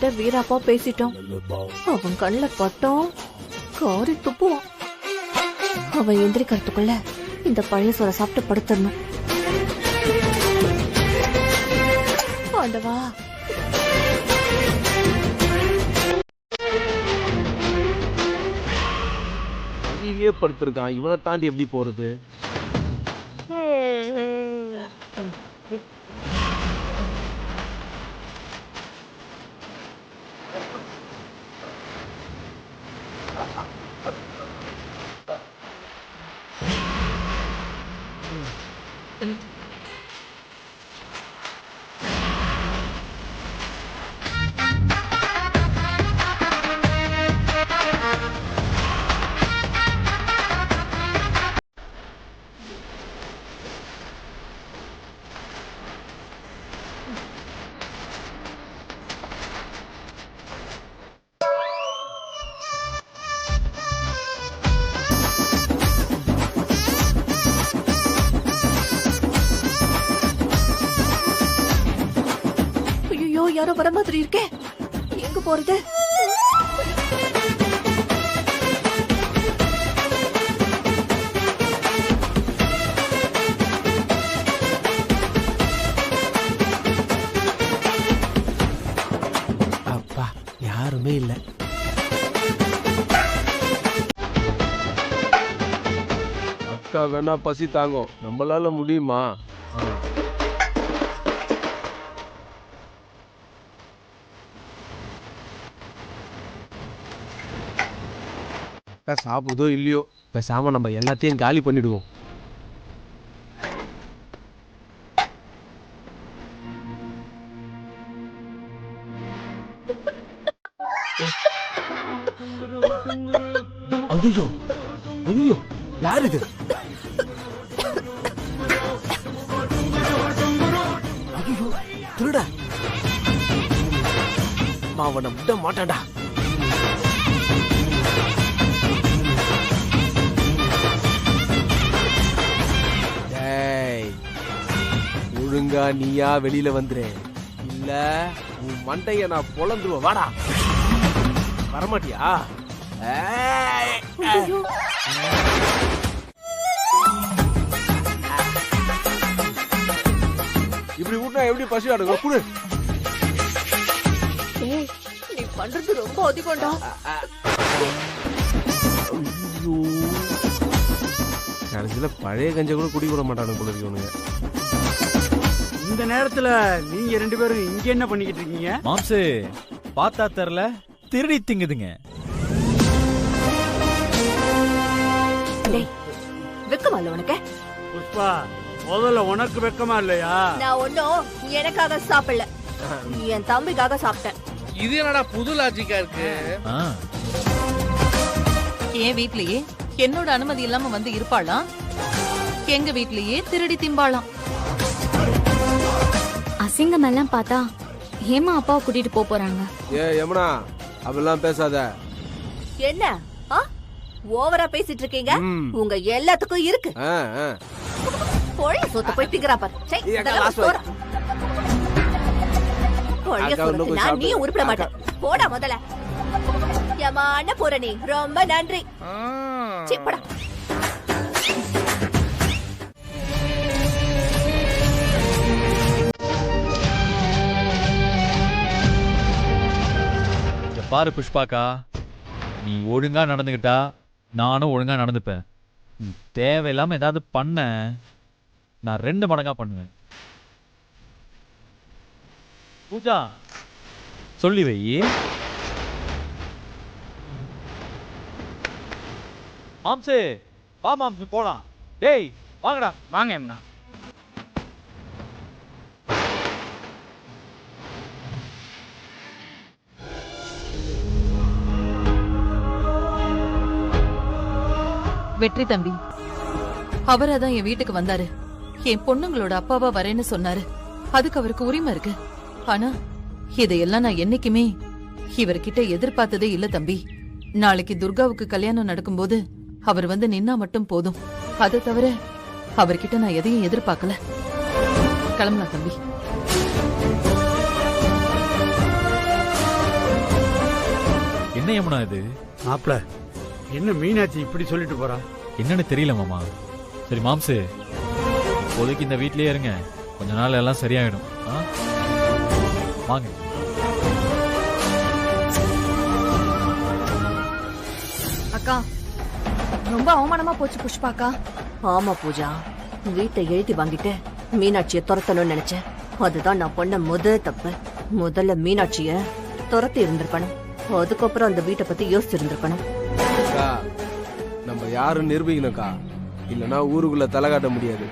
கிட்ட வீராப்பா பேசிட்டோம். அவன் கண்ணுல பட்டோம் காரி துப்புவான். அவன் எந்திரிக்கிறதுக்குள்ள இந்த பழைய சோறை சாப்பிட்டு படுத்துடணும். ஆண்டவா, அங்கேயே படுத்திருக்கான். இவனை தாண்டி எப்படி போறது? யாரோ வர மாதிரி இருக்கே. எங்க போறது? அப்பா, யாருமே இல்ல. அக்கா வேணா பசி தாங்கும், நம்மளால முடியுமா? சாப்பிடுதோ இல்லையோ, பேசாம நம்ம எல்லாத்தையும் காலி பண்ணிடுவோம். ஐயோ ஐயோ, யாரு இது? ஐயோ, திருடா. அவனை விட மாட்டான்டா. ஒழுங்கா நீயா வெளியில வந்துரு, இல்ல உன் மண்டைய நான் பொழந்துருவேன். வாடா. வரமாட்டியா? இப்படி விட்டா எப்படி பசி ஆடுங்க? குடு. நீ பண்றது ரொம்ப அதிகம்டா. கடைசியில பழைய கஞ்ச கூட குடி விட மாட்டானு போல இருக்கவனுங்க. இந்த நேரத்துல நீங்க ரெண்டு பேரும் இங்க என்ன பண்ணிக்கிட்டு இருக்கீங்க? மாம்சு, பார்த்தா தெரியல, திருடி திங்குதுங்க. வெக்கமா இல்ல உனக்கு? புஷ்பா, முதல்ல உனக்கு வெக்கமா இல்லையா? நான் ஒன்னும் எனக்காக சாப்பிடல, என் தம்பிக்காக சாப்பிட்டேன். இது என்னடா புது லாஜிக்கா இருக்கு? என் வீட்லயே என்னோட அனுமதி இல்லாம வந்து இருப்பாளாம், எங்க வீட்லயே திருடி திம்பாளாம். அசிங்கம் எல்லாம் பார்த்தா ஹேமா அப்பாவை கூட்டிட்டு போறாங்க. ஏ யமுனா, அதெல்லாம் பேசாத. என்ன ஓவரா பேசிட்டு இருக்கீங்க? உங்க எல்லாத்துக்கும் இருக்கு. கோழி சொத்து போய் திங்கறா பாரு. கோழி சொத்து நான் நீ உருப்பட மாட்டேன். போடா முதல்ல. யமான பூரணி, ரொம்ப நன்றி. சிப்படா. பாரு புஷ்பாக்கா, நீ ஒழுங்கா நடந்துகிட்டா நானும் ஒழுங்கா நடந்துப்பேன். தேவையில்லாம ஏதாவது பண்ண நான் 2 மடங்கா பண்ணுவேன். பூஜா, சொல்லி வை. மாம்சு, வா மாம்சு போலாம். டேய் வாங்கடா. வாங்க எம்னா. வெற்றி தம்பி அவராதான் என் வீட்டுக்கு வந்தாரு. என் பொண்ணுங்களோட அப்பாவா வரேன்னு சொன்னாரு. அதுக்கு அவருக்கு உரிமை இருக்கு. ஆனா இதையெல்லாம் நான் என்னைக்குமே இவர்கிட்ட எதிர்பார்த்ததே இல்ல தம்பி. நாளைக்கு துர்காவுக்கு கல்யாணம் நடக்கும்போது அவர் வந்து நின்னா மட்டும் போதும். அதை தவிர அவர்கிட்ட நான் எதையும் எதிர்பார்க்கல. கிளம்பலாம் தம்பி. என்ன யமுனா இது? மாப்பிள என்ன மீனாட்சி இப்படி சொல்லிட்டு போறா? என்னன்னு தெரியல மாமா. சரி மாம்சு, இப்போதைக்கு இந்த வீட்லயே இருங்க, கொஞ்ச நாள் எல்லாம் சரியாயிடும். வாங்க. அக்கா ரொம்ப அவமானமா போச்சு புஷ்பாக்கா. ஆமா பூஜா, வீட்டை எழுதி வாங்கிட்டு மீனாட்சிய துரத்தணும்னு நினைச்சேன். அதுதான் நான் பண்ண தப்பு. முதல்ல மீனாட்சிய துரத்தி இருந்திருக்கணும், அதுக்கப்புறம் அந்த வீட்டை பத்தி யோசிச்சு இருந்திருக்கணும். நம்ம யாரும் நிரூபிக்கணும்க்கா, இல்லனா ஊருக்குள்ள தலை காட்ட முடியாது.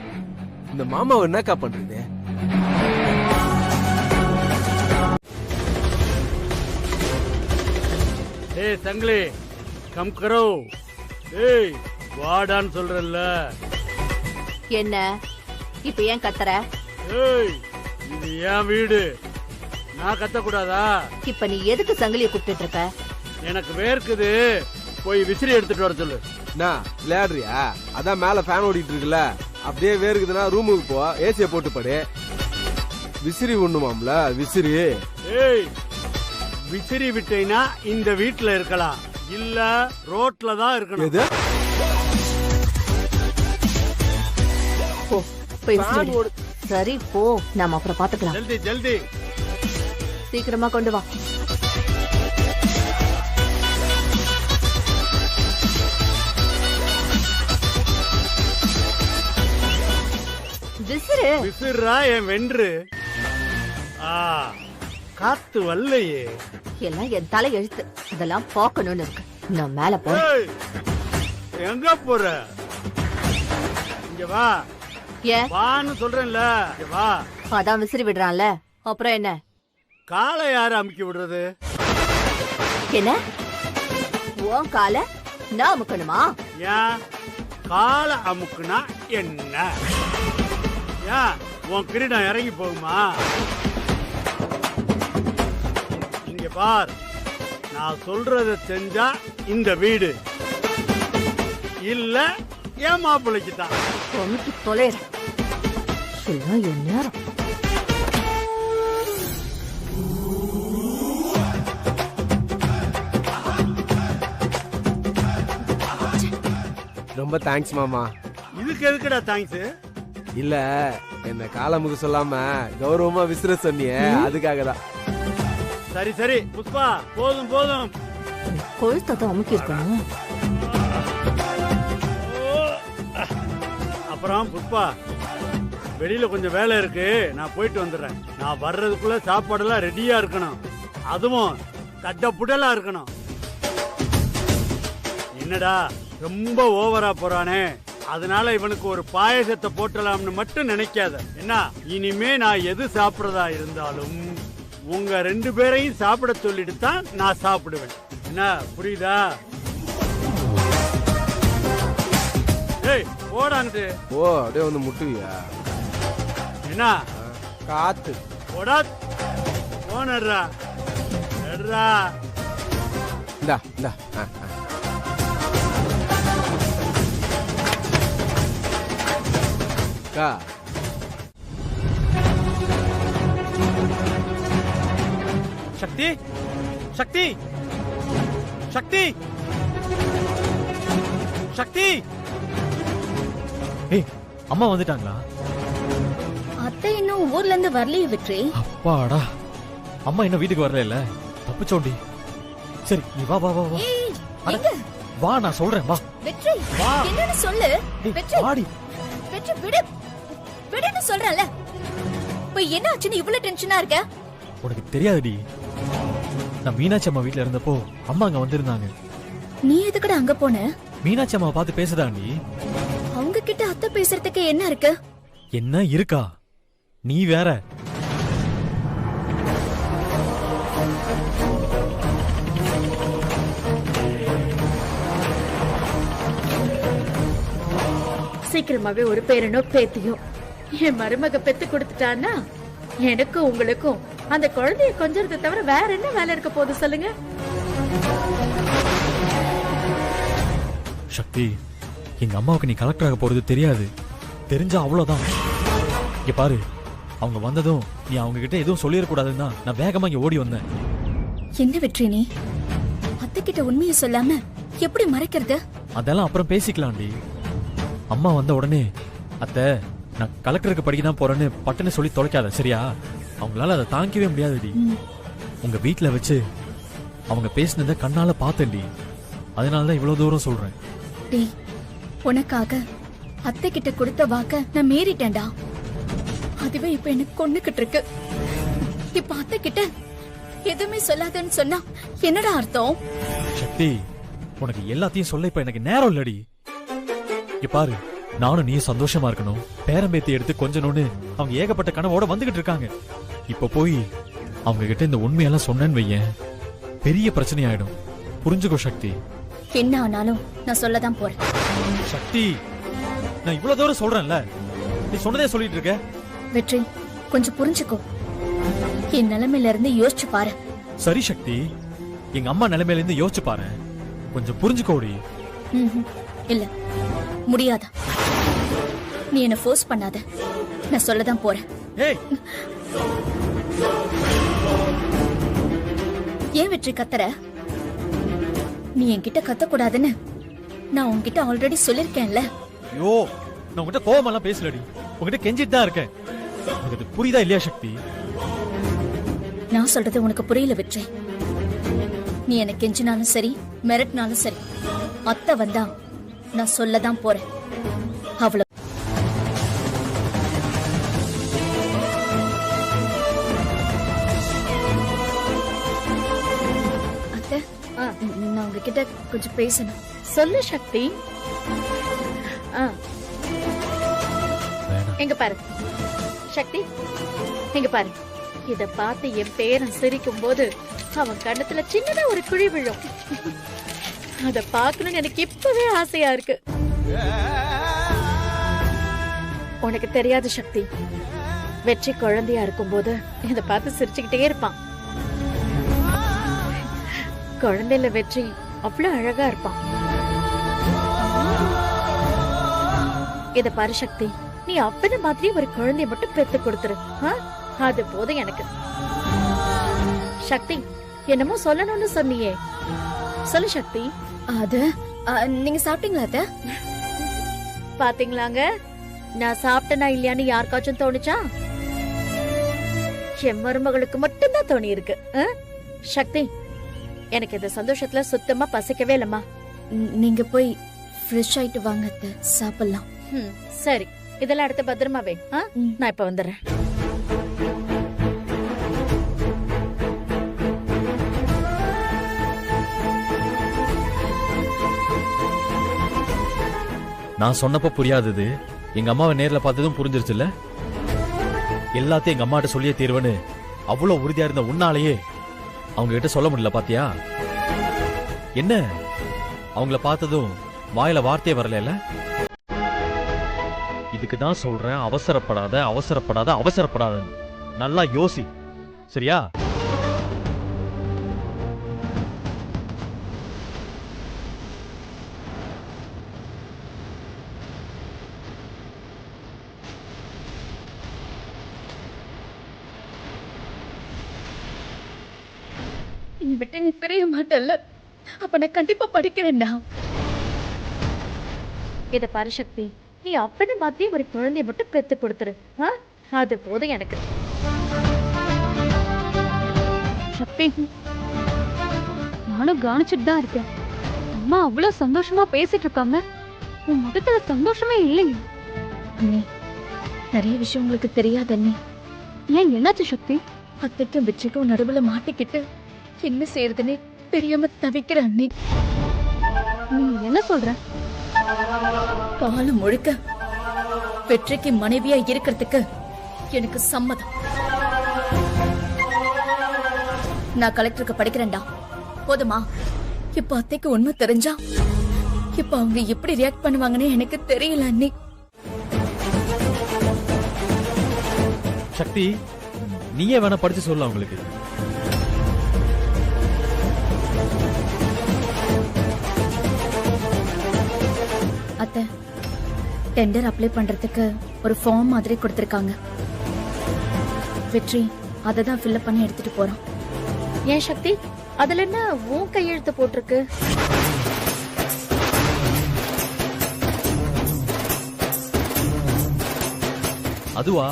இந்த மாமாவை என்னக்கா பண்றது? ஏய் சங்கிலி கம் கரோ. ஏய் வாடான்னு சொல்றல்ல. என்ன இப்ப ஏன் கத்துற? ஏய் இது என் வீடு, நான் கத்தக்கூடாதா? இப்ப நீ எதுக்கு சங்கிலிய கூப்பிட்டு இருக்க? எனக்கு வேர்க்குது, போய் விசிறி எடுத்துட்டு வர சொல்லு. என்ன விளையாடுறியா? அதான் மேல ஃபேன் ஓடிட்டு இருக்குல்ல, அப்படியே வேர்க்குதுன்னா ரூமுக்கு போ, ஏசிய போட்டு படு. விசிறி ஒண்ணுமாம்ல விசிறி. ஏய் விசிறி விட்டேனா இந்த வீட்டுல இருக்கலாம், இல்ல ரோட்ல தான் இருக்கணும். எது? போ போய் விசிறி எடு. சரி போ, நாம அப்புறம் பாத்துக்கலாம். ஜல்தி ஜல்தி சீக்கிரமா கொண்டு வா. விசிறு விசிறா என் வென்று. காத்து வல்லையே. எல்லாம் என் தலை எழுத்து, இதெல்லாம் பார்க்கணும்னு இருக்கு. நான் மேல போ. ஏய், எங்க போற? இங்க வா. ஏன் வான்னு சொல்றேன்ல, இங்க வா. அதான் விசிறி விடுறான்ல, அப்புறம் என்ன? காலை யாரு அமுக்கி விடுறது? என்ன உன் காலை நான் அமுக்கணுமா? ஏன் காலை அமுக்குனா என்ன? ஏன் உன் கிரீடம் இறங்கி போகுமா? இங்க பார், நான் சொல்றத செஞ்சா இந்த வீடு, இல்ல என் மாப்பிள்ளைக்கு தான். உனக்கு தொலைற என் நேரம். ரொம்ப தேங்க்ஸ் மாமா. இதுக்கு எதுக்குடா தேங்க்ஸ்? இல்ல என்ன காலமுக்கு சொல்லாம கௌரவமா விசிற சொன்னியே, அதுக்காக தான். சரி சரி புஷ்பா, போதும் போதும். கொழுத்தத்தை அமுக்கி இருக்கணும். அப்புறம் புஷ்பா, வெளியில கொஞ்சம் வேலை இருக்கு, நான் போயிட்டு வந்துடுறேன். நான் வர்றதுக்குள்ள சாப்பாடெல்லாம் ரெடியா இருக்கணும், அதுவும் தட்ட புடலா இருக்கணும். என்னடா ரொம்ப ஓவரா போறானே, அதனால இவனுக்கு ஒரு பாயசத்தை போட்டலாம்னு மட்டும் நினைக்காத. என்ன, இனிமே நான் எது சாப்பிடறதா இருந்தாலும் உங்க 2 பேரையும் சாப்பிட சொல்லிட்டு தான் நான் சாப்பிடுவேன். என்ன புரியுதா? ஏய் போடான்ட்டு. ஓ அப்படியே வந்து முட்டுவியா? என்ன காத்து போடா, போனடுறா எடுறா. இந்தா இந்தா. அக்கா சக்தி, சக்தி, சக்தி, சக்தி. ஏய் அம்மா வந்துட்டாங்களா? அத்தை இன்னும் ஊர்ல இருந்து வரலையே வெற்றி. அப்பாடா, அம்மா இன்னும் வீட்டுக்கு வரல இல்ல? தப்பிச்சோண்டி. சரி நீ வா வா வா வா. அட, வா நான் சொல்றேன் வா. வெற்றி வா. என்னன்னு சொல்லு. டேய், வெற்றி வாடி. வெற்றி விடு, விடுன்னு சொல்றல. இப்ப என்ன ஆச்சுன்னு இவ்வளவு டென்ஷனா இருக்க? உனக்கு தெரியாதுடி, நான் மீனாட்சி அம்மா வீட்ல இருந்தப்போ அம்மா அங்க வந்திருந்தாங்க. நீ எதுக்குடா அங்க போன? மீனாட்சி அம்மா பார்த்து பேசுதாண்டி. அவங்க கிட்ட அத்தை பேசுறதுக்கு என்ன இருக்கு? என்ன இருக்கா? நீ வேற. சீக்கிரமாவே ஒரு பேரனோ பேத்தியோ என் மருமக பெத்து கொடுத்துட்டான்னா எனக்கும் உங்களுக்கும் அந்த குழந்தைய கொஞ்சறதை தவிர வேற என்ன வேலை இருக்க போகுது சொல்லுங்க? சக்தி, எங்க அம்மாவுக்கு நீ கலெக்டர் ஆக போறது தெரியாது. தெரிஞ்சா அவ்வளவுதான். இங்க பாரு, அவங்க வந்ததும் நீ அவங்க கிட்ட எதுவும் சொல்லிடக்கூடாதுன்னு தான் நான் வேகமா இங்க ஓடி வந்தேன். என்ன வெற்றி, நீ அத்தை கிட்ட உண்மையை சொல்லாம எப்படி மறைக்கிறது? அதெல்லாம் அப்புறம் பேசிக்கலாம்டி. அம்மா வந்த உடனே அத்தை நான் கலெக்டருக்கு படிக்க தான் போறேன்னு பட்டுன்னு சொல்லி தொலைக்காத, சரியா? அவங்களால அதை தாங்கிக்கவே முடியாதுடி. உங்க வீட்டுல வச்சு அவங்க பேசினத கண்ணால பார்த்தேன்டி. அதனாலதான் இவ்வளவு தூரம் சொல்றேன். டேய், உனக்காக அத்தை கிட்ட கொடுத்த வாக்க நான் மீறிட்டேன்டா. அதுவே இப்ப எனக்கு கொன்னுகிட்டு இருக்கு. இப்ப அத்தை கிட்ட எதுவுமே சொல்லாதன்னு சொன்னா என்னடா அர்த்தம்? சக்தி, உனக்கு எல்லாத்தையும் சொல்ல இப்ப எனக்கு நேரம் இல்லடி. இங்க பாரு, நானும் நீ சந்தோஷமா இருக்கணும், பேரம்பேத்தி எடுத்து கொஞ்சணும்னு அவங்க ஏகப்பட்ட கனவோட வந்துகிட்டு இருக்காங்க. இப்ப போய் அவங்க கிட்ட இந்த உண்மையெல்லாம் சொன்னேன்னு வையேன், பெரிய பிரச்சனை ஆயிடும். புரிஞ்சுக்கோ சக்தி. என்ன ஆனாலும் நான் சொல்லதான் போறேன். சக்தி, நான் இவ்வளவு தூரம் சொல்றேன்ல, நீ சொன்னதே சொல்லிட்டு இருக்க. வெற்றி, கொஞ்சம் புரிஞ்சுக்கோ. என் நிலைமையில இருந்து யோசிச்சு பாரு. சரி சக்தி, எங்க அம்மா நிலைமையில இருந்து யோசிச்சு பாரு. கொஞ்சம் புரிஞ்சுக்கோடி. இல்ல, முடியாத. நீ என்ன ஃபோர்ஸ் பண்ணாத. நான் சொல்லதான் போறேன். ஏய், ஏன் வெற்றி கத்துற? நீ என்கிட்ட கத்தக்கூடாதுன்னு நான் உன்கிட்ட ஆல்ரெடி சொல்லிருக்கேன்ல. ஐயோ, நான் உங்ககிட்ட கோவமெல்லாம் பேசலடி, உங்ககிட்ட கெஞ்சிட்டு தான் இருக்கேன். உனக்கு இது புரியுதா இல்லையா சக்தி? நான் சொல்றது உனக்கு புரியல வெற்றி. நீ எனக்கு கெஞ்சினாலும் சரி, மிரட்டினாலும் சரி, அத்தை வந்தா நான் சொல்லதான் போறேன். அவ்வளவு. அத்தை, நான் உங்ககிட்ட கொஞ்சம் பேசணும். சொல்லு சக்தி. எங்க பாரு சக்தி, எங்க பாரு. இத பார்த்து என் பேரன் சிரிக்கும் போது அவன் கண்ணத்துல சின்னதா ஒரு குழி விழும். அத பாக்கணும்னு எனக்கு இப்பவே ஆசையா இருக்கு. உனக்கு தெரியாது சக்தி, வெற்றி குழந்தையா இருக்கும் போது இத பார்த்து சிரிச்சுக்கிட்டே இருப்பான். குழந்தையில வெற்றி அவ்வளவு அழகா இருப்பான். இத பாரு சக்தி, நீ அப்பன மாதிரி ஒரு குழந்தைய மட்டும் பெத்து கொடுத்துரு. அது போதும் எனக்கு. சக்தி, என்னமோ சொல்லணும்னு சொன்னியே, சொல்லு சக்தி. அது நீங்க சாப்பிட்டீங்களா அத்தை? பாத்தீங்களாங்க, நான் சாப்பிட்டனா இல்லையான்னு யாருக்காச்சும் தோணுச்சா? என் மருமகளுக்கு மட்டும்தான் தோணி இருக்கு. சக்தி, எனக்கு இந்த சந்தோஷத்துல சுத்தமா பசிக்கவே இல்லம்மா. நீங்க போய் ஃப்ரெஷ் ஆயிட்டு வாங்க அத்தை, சாப்பிடலாம். சரி, இதெல்லாம் எடுத்து பத்திரமா வை. நான் இப்ப வந்துடுறேன். நான் சொன்னப்ப புரியாதது எங்க அம்மாவை நேர்ல பார்த்ததும் புரிஞ்சிருச்சுல்ல. எல்லாத்தையும் எங்க அம்மாட்ட சொல்லியே தீர்வுன்னு அவ்வளவு உறுதியா இருந்த உன்னாலேயே அவங்க கிட்ட சொல்ல முடியல. பாத்தியா என்ன? அவங்கள பார்த்ததும் வாயில வார்த்தையே வரல. இதுக்கு தான் சொல்றேன், அவசரப்படாத அவசரப்படாத அவசரப்படாத. நல்லா யோசி, சரியா? விட்டு நீ பிரிய மாட்டல்ல, அப்ப நான் கண்டிப்பா படிக்கிறேன்டா. இத பாரு சக்தி, நீ அப்பன மாதிரி ஒரு குழந்தைய மட்டும் பெத்து கொடுத்துரு. அது போதும் எனக்கு. சக்தி, நானும் கவனிச்சுட்டு தான் இருக்கேன். அம்மா அவ்வளவு சந்தோஷமா பேசிட்டு இருக்காங்க, உன் முகத்துல சந்தோஷமே இல்லைங்க. அண்ணி, நிறைய விஷயம் உங்களுக்கு தெரியாது அண்ணி. ஏன், என்னாச்சு சக்தி? அத்தைக்கும் வெற்றிக்கும் நடுவுல மாட்டிக்கிட்டு என்ன செய்யறதுன்னு தெரியாம தவிக்கிற அண்ணி. நீ என்ன சொல்ற? காலம் முழுக்க வெற்றிக்கு மனைவியா இருக்கிறதுக்கு எனக்கு சம்மதம். நான் கலெக்டருக்கு படிக்கிறேன்டா, போதுமா? இப்ப அத்தைக்கு உண்மை தெரிஞ்சா இப்ப அவங்க எப்படி ரியாக்ட் பண்ணுவாங்கன்னு எனக்கு தெரியல அண்ணி. சக்தி, நீயே வேணா படிச்சு சொல்ல அவங்களுக்கு. அத்தை, டெண்டர் அப்ளை பண்றதுக்கு ஒரு ஃபார்ம் மாதிரி கொடுத்திருக்காங்க. வெற்றி அதை தான் ஃபில்அப் பண்ணி எடுத்துட்டு போறோம். ஏன் சக்தி, அதுல என்ன உன் கையெழுத்து போட்டிருக்கு? அதுவா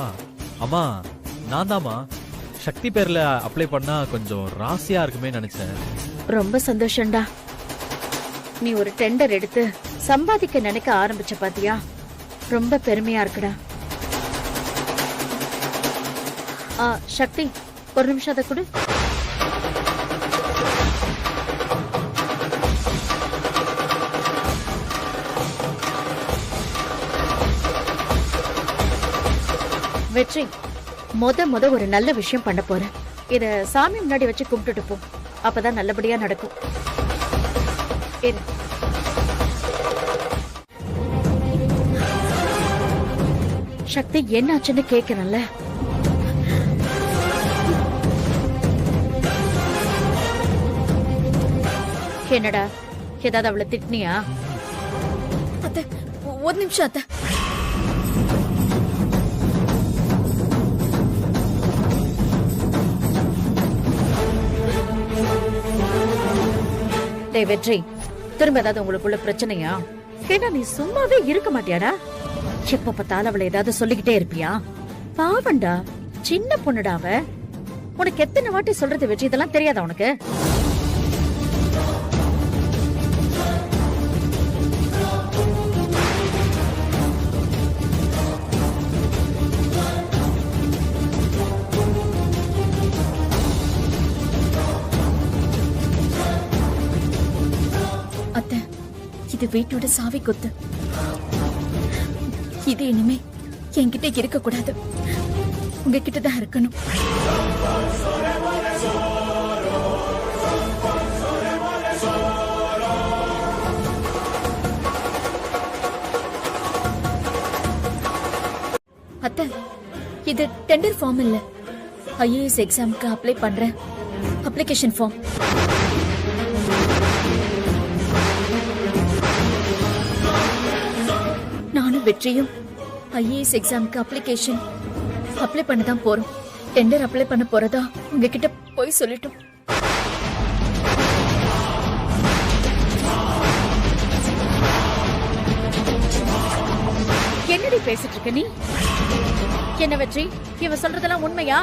அம்மா, நான் தாம்மா சக்தி பேர்ல அப்ளை பண்ணா கொஞ்சம் ராசியா இருக்குமே நினைச்சேன். ரொம்ப சந்தோஷம்டா. நீ ஒரு டெண்டர் எடுத்து சம்பாதிக்க நினைக்க ஆரம்பிச்ச பாத்தியா? ரொம்ப பெருமையா இருக்குடா. சக்தி, ஒரு நிமிஷம் அதை கொடு. வெற்றி, முத ஒரு நல்ல விஷயம் பண்ண போறேன். இத சாமி முன்னாடி வச்சு கும்பிட்டுட்டு போ. அப்பதான் நல்லபடியா நடக்கும். இரு. சக்தி, என்னாச்சுன்னு கேக்குறேன்ல. என்னடா, ஏதாவது அவளை திட்டினியா? அத்தை, ஒரு நிமிஷம் அத்தை. டேய் வெற்றி, திரும்ப ஏதாவது உங்களுக்குள்ள பிரச்சனையா? கேட்டா நீ சும்மாவே இருக்க மாட்டியாடா? எப்ப பார்த்தாலும் அவளை ஏதாவது சொல்லிக்கிட்டே இருப்பியா? பாவண்டா, சின்ன பொண்ணுடா அவ. உனக்கு எத்தனை வாட்டி சொல்றது வெற்றி, இதெல்லாம் தெரியாதா உனக்கு? அத்தை, இது வீட்டோட சாவி கொத்து. இது இனிமே என்கிட்ட இருக்க கூடாது, உங்ககிட்ட தான் இருக்கணும். அத்தை, இது டெண்டர் ஃபார்ம் இல்ல, ஐஏஎஸ் எக்ஸாமுக்கு அப்ளை பண்றேன் அப்ளிகேஷன் ஃபார்ம். நானும் வெற்றியும் ஐஏஎஸ் எக்ஸாமுக்கு அப்ளிகேஷன் அப்ளை பண்ண தான் போறோம். டெண்டர் அப்ளை பண்ண போறதா உங்ககிட்ட போய் சொல்லிட்டோம். என்னடி பேசிட்டு இருக்க நீ? என்ன வெற்றி, இவ சொல்றதெல்லாம் உண்மையா?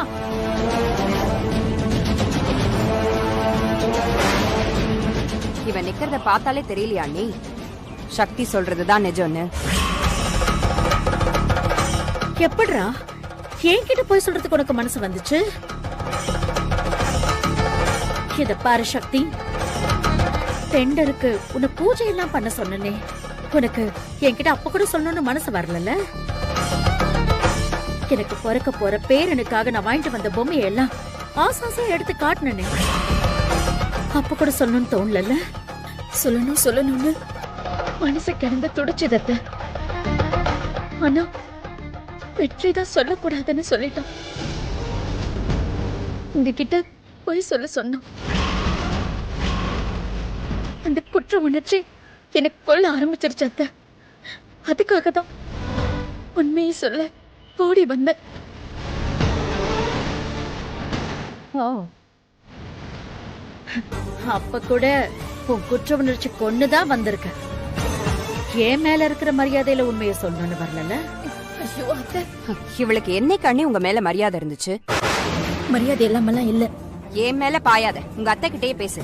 இவன் நிக்கிறத பார்த்தாலே தெரியலையா நீ சக்தி சொல்றதுதான் நிஜம்னு? எப்படிரா என்கிட்ட போய் சொல்றதுக்கு உனக்கு மனசு வந்துச்சு? இத பாரு சக்தி, டெண்டருக்கு உன்னை பூஜை எல்லாம் பண்ண சொன்னனே, உனக்கு என்கிட்ட அப்ப கூட சொல்லணும்னு மனசு வரல. எனக்கு பிறக்க போற பேரனுக்காக நான் வாங்கிட்டு வந்த பொம்மையை எல்லாம் ஆசாசா எடுத்து காட்டினே, அப்ப கூட சொல்லணும்னு தோணல. சொல்லணும்னு மனசு கிடந்த துடிச்சதத்த. ஆனா வெற்றிதான் சொல்லக்கூடாதுன்னு சொல்லிட்டான். உங்ககிட்ட போய் சொன்னோம். அந்த குற்ற உணர்ச்சி எனக்கு கொள்ள ஆரம்பிச்சிருச்சு அத்தை. அதுக்காக தான் உண்மையை சொல்ல ஓடி வந்தேன். அப்ப கூட உன் குற்ற உணர்ச்சி கொண்டுதான் வந்திருக்க. என் மேல இருக்கிற மரியாதையில உண்மையை சொல்லணும்னு வரல. ஐயோ அத்தை, இவளுக்கு என்ன கண்ணி உங்க மேல மரியாதை இருந்துச்சு? மரியாதை இல்லாமலாம் இல்ல. என் மேல பாயாத, உங்க அத்தை கிட்டே பேசு.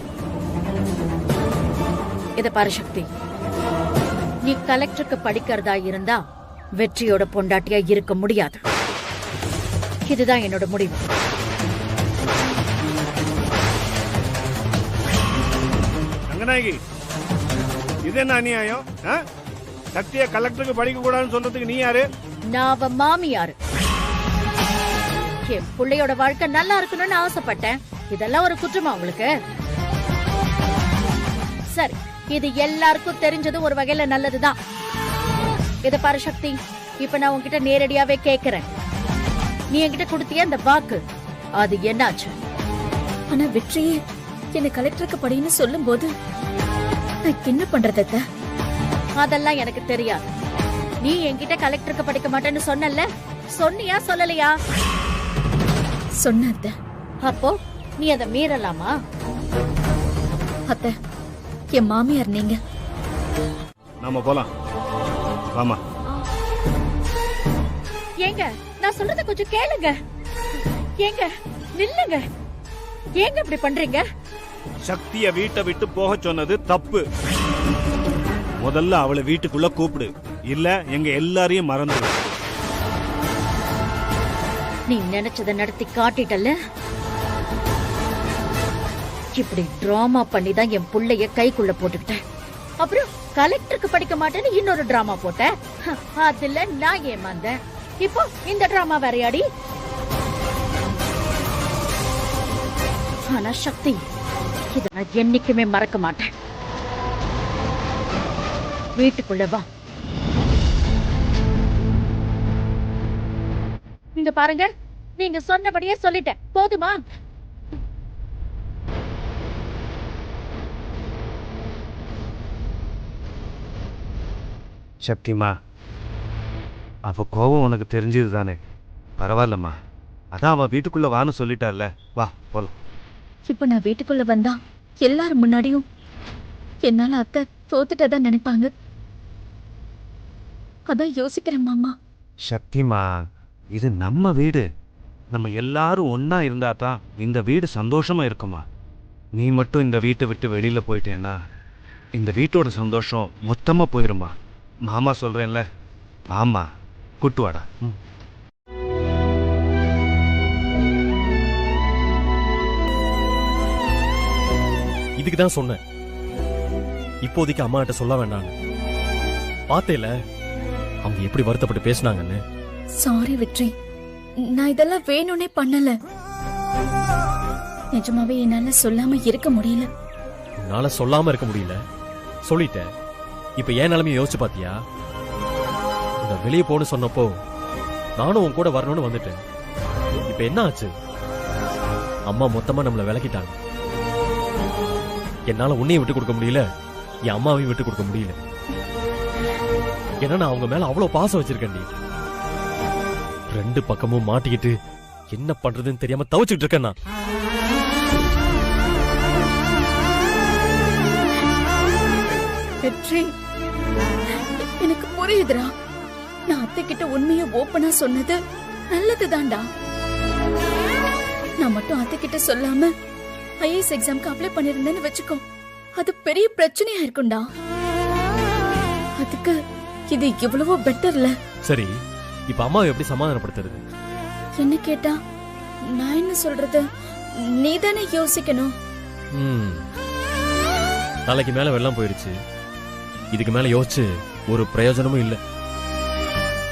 இத பாரு சக்தி, நீ கலெக்டருக்கு படிக்கிறதா இருந்தா வெற்றியோட பொண்டாட்டியா இருக்க முடியாது. இதுதான் என்னோட முடிவு. ரங்கநாயகி, இது என்ன அநியாயம்? சக்திய கலெக்டருக்கு படிக்க கூடாதுன்னு சொல்றதுக்கு நீ யாரு? நான் அவ மாமியாரு. என் பிள்ளையோட வாழ்க்கை நல்லா இருக்கணும்னு ஆசைப்பட்டேன். இதெல்லாம் ஒரு குற்றமா உங்களுக்கு? சரி, இது எல்லாருக்கும் தெரிஞ்சது ஒரு வகையில நல்லதுதான். இத பாரு சக்தி, இப்ப நான் உன்கிட்ட நேரடியாவே கேக்குறேன். நீ என்கிட்ட கொடுத்திய அந்த வாக்கு, அது என்னாச்சு? ஆனா வெற்றியே என்ன கலெக்டருக்கு படின்னு சொல்லும் போது நான் என்ன பண்றத? அதெல்லாம் எனக்கு தெரியாது. நீ என்கிட்ட கலெக்டருக்கு படிக்க மாட்டேன்னு சொன்னல, சொன்னியா சொல்லலையா? சொன்ன. அப்போ நீ அதை மீறலாமா? அத்தை, என் மாமியார் நீங்க. நாம போலாம் வாமா. ஏங்க நான் சொல்றத கொஞ்சம் கேளுங்க. ஏங்க நில்லுங்க. ஏங்க இப்படி பண்றீங்க? சக்திய வீட்டை விட்டு போக சொன்னது தப்பு. முதல்ல அவளை வீட்டுக்குள்ள கூப்பிடு, இல்ல எங்க எல்லாரையும் மறந்துடு. நீ நினைச்சத நடத்தி காட்டிட்டல்ல. இப்படி டிராமா பண்ணி தான் என் புள்ளைய கைக்குள்ள போட்டுக்கிட்டேன். அப்புறம் கலெக்டருக்கு படிக்க மாட்டேன்னு இன்னொரு டிராமா போட்டேன். அதுல நான் ஏமாந்தேன். இப்போ இந்த டிராமா வேறையாடி. ஆனா சக்தி, இத நான் என்னைக்குமே மறக்க மாட்டேன். வீட்டுக்குள்ள வா. இங்க பாருங்க, நீங்க சொன்னபடியே சொல்லிட்டேன், போதுமா? சக்திமா, அவ கோபம் உனக்கு தெரிஞ்சது தானே? பரவாயில்லம்மா, அதான் அவன் வீட்டுக்குள்ள வான்னு சொல்லிட்டால. வா போலாம். இப்ப நான் வீட்டுக்குள்ள வந்தா எல்லாரும் முன்னாடியும் என்னால அத்தை தோத்துட்டதான் நினைப்பாங்க. அதான் யோசிக்கிறேன் மாமா. சக்திமா, இது நம்ம வீடு. நம்ம எல்லாரும் ஒன்னா இருந்தா தான் இந்த வீடு சந்தோஷமா இருக்குமா. நீ மட்டும் இந்த வீட்டை விட்டு வெளியில போயிட்டேன்னா இந்த வீட்டோட சந்தோஷம் மொத்தமா போயிருமா. மாமா சொல்றேன்ல, ஆமா கூட்டு வாடா. இதுக்கு தான் சொன்னேன், இப்போதைக்கு அம்மா கிட்ட சொல்ல வேண்டாம். பார்த்தேல அவங்க எப்படி வருத்தப்பட்டு பேசினாங்கன்னு. சாரி வெற்றி, நான் இதெல்லாம் வேணும்னே பண்ணல. நிஜமாவே என்னால சொல்லாம இருக்க முடியல. என்னால சொல்லாம இருக்க முடியல, சொல்லிட்டேன். இப்ப ஏன் நிலைமையை யோசிச்சு பாத்தியா? நான் வெளியே போன்னு சொன்னப்போ நானும் உன் கூட வரணும்னு வந்துட்டேன். இப்ப என்ன ஆச்சு? அம்மா மொத்தமா நம்மள விலக்கிட்டாங்க. என்னால உன்னையும் விட்டு கொடுக்க முடியல, என் அம்மாவையும் விட்டு கொடுக்க முடியல. ஏன்னா நான் அவங்க மேல அவ்வளவு பாசம் வச்சிருக்கேன். ரெண்டு பக்கமும் மாட்டிக்கிட்டு என்ன பண்றதுன்னு தெரியாம தவிச்சுட்டு இருக்கேன் நான். வெற்றி, எனக்கு புரியுதுடா. நான் அத்தை கிட்ட உண்மையை ஓப்பனா சொன்னது நல்லதுதான்டா. நான் மட்டும் அத்தை கிட்ட சொல்லாம ஐஏஎஸ் எக்ஸாம்க்கு அப்ளை பண்ணிருந்தேன்னு வச்சுக்கோ, அது பெரிய பிரச்சனையா இருக்கும்டா. அதுக்கு இது எவ்வளவோ பெட்டர்ல. சரி, இப்ப அம்மாவை எப்படி சமாதானப்படுத்துறது? என்ன கேட்டா நான் என்ன சொல்றது? நீதானே யோசிக்கணும். நாளைக்கு மேல வெள்ளம் போயிடுச்சு. இதுக்கு மேல யோசிச்சு ஒரு பிரயோஜனமும் இல்ல.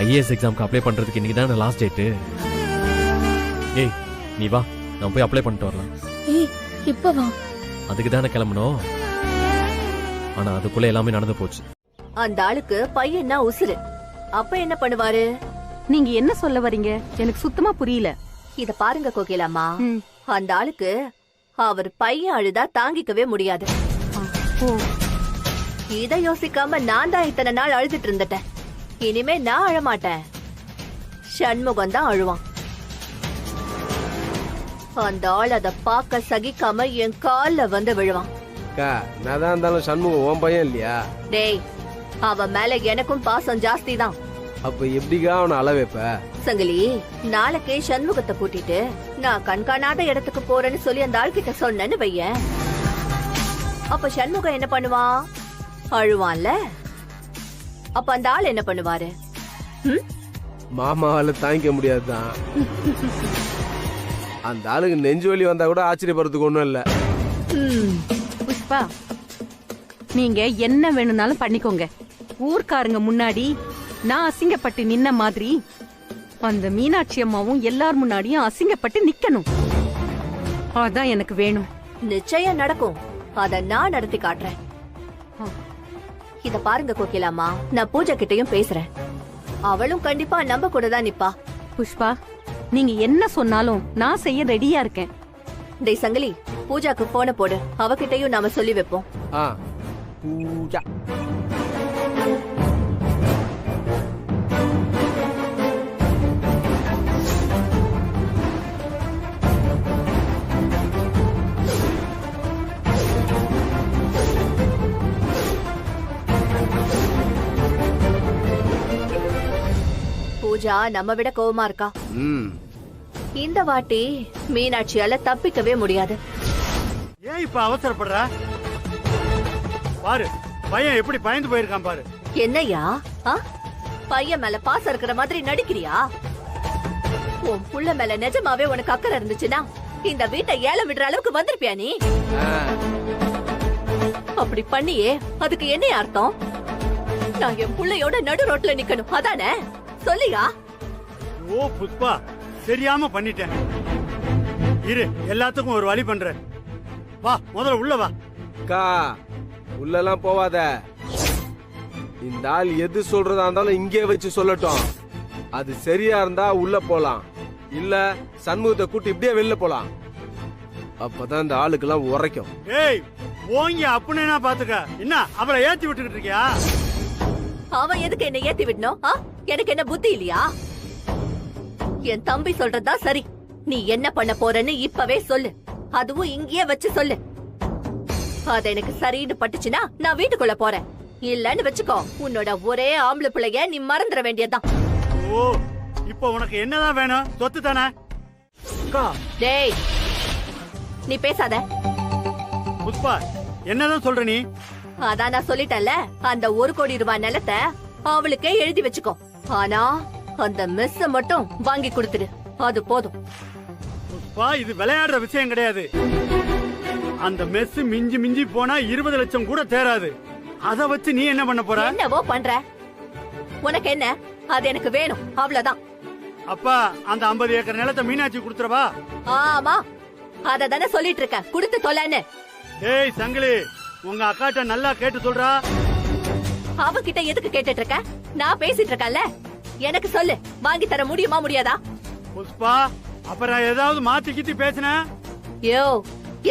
ஐஏஎஸ் எக்ஸாம்க்கு அப்ளை பண்றதுக்கு இன்னைக்கு தான் லாஸ்ட் டேட். ஏய் நீ வா, நான் போய் அப்ளை பண்ணிட்டு வரலாம். ஏய் இப்ப வா. அதுக்கு தானே கிளம்பணும். ஆனா அதுக்குள்ள எல்லாமே நடந்து போச்சு. அந்த ஆளுக்கு பையன்னா உசுரு. அப்ப என்ன பண்ணுவாரு? நீங்க என்ன சொல்ல வரீங்க? எனக்கு சுத்தமா புரியல. இத பாருங்க கோகிலாமா, அந்த ஆளுக்கு அவர் பையன் அழுதா தாங்கிக்கவே முடியாது. இத யோசிக்காம நான் தான் இத்தனை நாள் அழுதுட்டு இருந்துட்டேன். இனிமே நான் அழமாட்டேன், சண்முகம் தான் அழுவான். அந்த ஆள் அத பாக்க சகிக்காம என் கால்ல வந்து விழுவான். நான் தான் இருந்தாலும் சண்முகம் உன் பையன் இல்லையா? டேய், அவன் மேல எனக்கும் பாசம் ஜாஸ்தி தான். அப்ப எப்படிக்கா அவனை அள வைப்ப? சங்கிலி, நாளைக்கே சண்முகத்தை கூட்டிட்டு நான் கண்காணாத இடத்துக்கு போறேன்னு சொல்லி அந்த ஆள் கிட்ட சொன்னேன்னு வையேன். அப்ப சண்முகம் என்ன பண்ணுவான்? அழுவான்ல. அப்ப அந்த ஆள் என்ன பண்ணுவாரு? மாமாவால தாங்கிக்க முடியாதுதான். அந்த ஆளுக்கு நெஞ்சு வலி வந்தா கூட ஆச்சரியப்படுறதுக்கு ஒண்ணும் இல்ல. புஷ்பா, நீங்க என்ன வேணும்னாலும் பண்ணிக்கோங்க. ஊர்க்காரங்க முன்னாடி நான் அசிங்கப்பட்டு நின்ன மாதிரி அந்த மீனாட்சி அம்மாவும் எல்லார் முன்னாடியும் அசிங்கப்பட்டு நிக்கணும். அதான் எனக்கு வேணும். நிச்சயம் நடக்கும். அத நான் நடத்தி காட்டுறேன். இத பாருங்க கோகிலாமா, நான் பூஜா கிட்டயும் பேசுறேன். அவளும் கண்டிப்பா நம்ப கூட தான் நிப்பா. புஷ்பா, நீங்க என்ன சொன்னாலும் நான் செய்ய ரெடியா இருக்கேன். டேய் சங்கிலி, பூஜாக்கு போன போடு. அவகிட்டையும் நாம சொல்லி வைப்போம். பூஜா பூஜா நம்ம விட கோவமா இருக்கா. ம் இந்த வாட்டி மீனாட்சியால தப்பிக்கவே முடியாது. ஏன் இப்ப அவசரப்படுற? பாரு பையன் எப்படி பயந்து போயிருக்கான் பாரு. என்னையா பையன் மேல பாசம் இருக்கிற மாதிரி நடிக்கிறியா? உன் புள்ள மேல நிஜமாவே உனக்கு அக்கறை இருந்துச்சுன்னா இந்த வீட்டை ஏல விடுற அளவுக்கு வந்திருப்பியா நீ? அப்படி பண்ணியே அதுக்கு என்ன அர்த்தம்? நான் என் புள்ளையோட நடு ரோட்ல நிக்கணும் அதானே? சொல்லியா? ஓ புஷ்பா, தெரியாம பண்ணிட்டேன். இரு, எல்லாத்துக்கும் ஒரு வழி பண்றேன். வா முதல்ல உள்ள வா. அக்கா உள்ளெல்லாம் போவாத. இந்த ஆள் எது சொல்றதா இருந்தாலும் இங்கே வச்சு சொல்லட்டும். அது சரியா இருந்தா உள்ள போலாம், இல்ல சண்முகத்தை கூட்டி இப்படியே வெளில போலாம். அப்பதான் இந்த ஆளுக்கெல்லாம் உரைக்கும். ஏய் போங்க, அப்படின்னா பாத்துக்க. என்ன அவளை ஏத்தி விட்டுக்கிட்டு இருக்கியா? அவன் எதுக்கு என்ன ஏத்தி விடணும்? எனக்கு என்ன புத்தி இல்லையா? என் தம்பி சொல்றதா சரி. நீ என்ன பண்ண போறன்னு இப்பவே சொல்லு. அதுவும் இங்கேயே வச்சு சொல்லு. அது எனக்கு சரின்னு பட்டுச்சுன்னா நான் வீட்டுக்குள்ள போறேன். இல்லன்னு வச்சுக்கோ, உன்னோட ஒரே ஆம்பளை பிள்ளைய நீ மறந்துட வேண்டியதுதான். ஓ, இப்போ உனக்கு என்னதான் வேணும்? சொத்து தானே? டேய் நீ பேசாத. புஷ்பா, என்னதான் சொல்ற நீ? அதான் நான் சொல்லிட்டேன்ல, அந்த 1 கோடி ரூபாய் நிலத்தை அவளுக்கே எழுதி வச்சுக்கோ. ஆனா அந்த மெஸ் மட்டும் வாங்கி கொடுத்துடு, அது போதும். புஷ்பா, இது விளையாடுற விஷயம் கிடையாது. அந்த மெஸ் மிஞ்சி மிஞ்சி போனா 20 லட்சம் கூட தேராது. அத வச்சு நீ என்ன பண்ண போற? என்னவோ பண்ற, உனக்கு என்ன? அது எனக்கு வேணும், அவ்வளவுதான். அப்பா, அந்த 50 ஏக்கர் நிலத்தை மீனாட்சி கொடுத்துறவா? ஆமா, அத தானே சொல்லிட்டு இருக்க, கொடுத்து தொலைன்னு. ஏய் சங்கிலி, உங்க அக்காட்ட நல்லா கேட்டு சொல்றா. அவகிட்ட எதுக்கு கேட்டுட்டு இருக்க? நான் பேசிட்டு இருக்கேன்ல, எனக்கு சொல்லு, வாங்கி தர முடியுமா முடியாதா? புஷ்பா, அப்புறம் ஏதாவது மாத்தி கித்தி பேசின? யோ,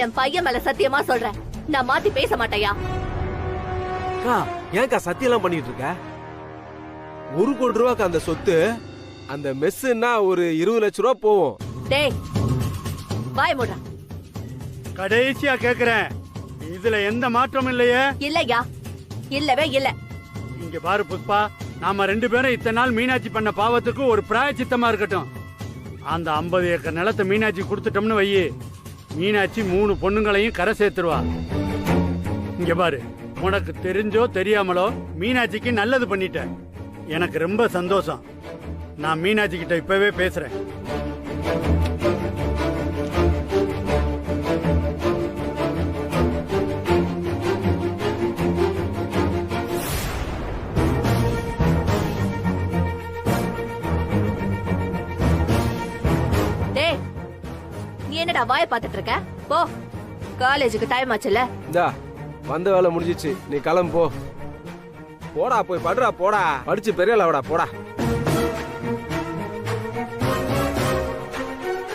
என் பையன் மேல சத்தியமா சொல்றேன், நான் மாத்தி பேச மாட்டேயா. ஏன்க்கா சத்தியெல்லாம் பண்ணிட்டு இருக்க? 1 கோடி ரூபாய்க்கு அந்த சொத்து, அந்த மெஸ்ஸுன்னா ஒரு 20 லட்சம் ரூபாய் போவோம். டேய் வாய் மூடுறா. கடைசியா கேக்குறேன், இதுல எந்த மாற்றமும் இல்லையே? இல்லையா, இல்லவே இல்ல. இங்க பாரு புஷ்பா, நாம 2 பேரும் இத்தனை நாள் மீனாட்சி பண்ண பாவத்துக்கு ஒரு பிராயச்சித்தமா இருக்கட்டும். அந்த 50 ஏக்கர் நிலத்தை மீனாட்சி கொடுத்துட்டோம்னு வையி, மீனாட்சி 3 பொண்ணுங்களையும் கரை சேர்த்துருவா. இங்க பாரு, உனக்கு தெரிஞ்சோ தெரியாமலோ மீனாட்சிக்கு நல்லது பண்ணிட்ட. எனக்கு ரொம்ப சந்தோஷம். நான் மீனாட்சி கிட்ட இப்பவே பேசுறேன். டேய், நீ என்னடா வாய பாத்துட்டு இருக்க? போ, காலேஜுக்கு டைம் ஆச்சுல. இந்தா வந்த வேலை முடிஞ்சிச்சு, நீ கிளம்பு போ. போடா, போய் படுறா, போடா, படிச்சு பெரிய அளவடா, போடா.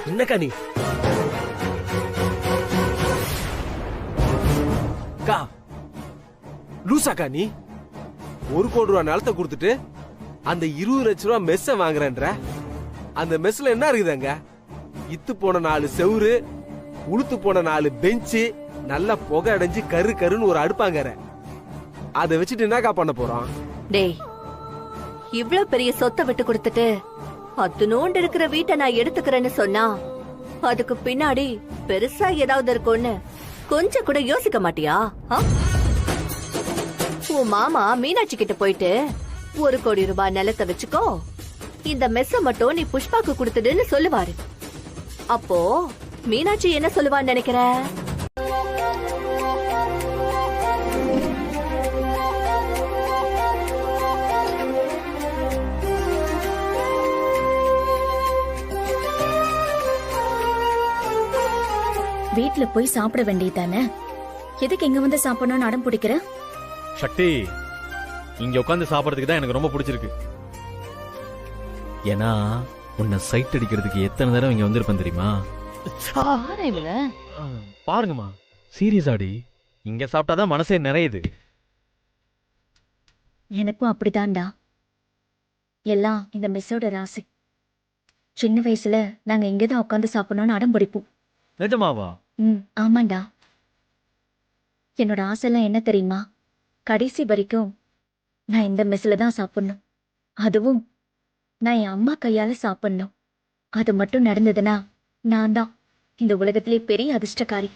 என்னக்கா நீ? லூசாக்கா நீ? 1 கோடி ரூபாய் நிலத்தை கொடுத்துட்டு அந்த 20 லட்சம் ரூபாய் மெஸ்ஸ வாங்குறேன்ற? அந்த மெஸ்ல என்ன இருக்குதுங்க? இத்து போன 4 செவுரு, உளுத்து போன 4 பெஞ்சு, நல்லா புகை அடைஞ்சு கரு கருன்னு ஒரு அடுப்பாங்கற. அதை வச்சுட்டு என்னக்கா பண்ண போறோம்? டேய், இவ்ளோ பெரிய சொத்தை விட்டு கொடுத்துட்டு அது நோண்டு இருக்கிற வீட்டை நான் எடுத்துக்கிறேன்னு சொன்னா அதுக்கு பின்னாடி பெருசா ஏதாவது இருக்கும்னு கொஞ்சம் கூட யோசிக்க மாட்டியா? உன் மாமா மீனாட்சி கிட்ட போயிட்டு 1 கோடி ரூபாய் நிலத்தை வச்சுக்கோ, இந்த மெஸ்ஸ மட்டும் நீ புஷ்பாக்கு கொடுத்துடுன்னு சொல்லுவாரு. அப்போ மீனாட்சி என்ன சொல்லுவான்னு நினைக்கிற? வீட்ல போய் சாப்பிட வேண்டியதானே? எதுக்கு இங்க வந்து சாப்பிடணும்னு அடம் பிடிக்கிற? சக்தி, இங்க உட்காந்து சாப்பிடறதுக்கு தான் எனக்கு ரொம்ப பிடிச்சிருக்கு. ஏன்னா உன்னை சைட் அடிக்கிறதுக்கு எத்தனை தடவை இங்க வந்திருப்பேன் தெரியுமா? பாருங்கம்மா, சீரியஸாடி, இங்க சாப்பிட்டாதான் மனசே நிறையுது. எனக்கும் அப்படிதான்டா. எல்லாம் இந்த மெஸ்ஸோட ராசி. சின்ன வயசுல நாங்க இங்கதான் உட்காந்து சாப்பிடணும்னு அடம் பிடிப்போம். நிஜமாவா? ஆமாண்டா. என்னோட ஆசைலாம் என்ன தெரியுமா? கடைசி வரைக்கும் நான் இந்த மெஸ்ல தான் சாப்பிடணும். அதுவும் நான் என் அம்மா கையால சாப்பிடணும். அது மட்டும் நடந்ததுன்னா நான் தான் இந்த உலகத்திலே பெரிய அதிர்ஷ்டக்காரி.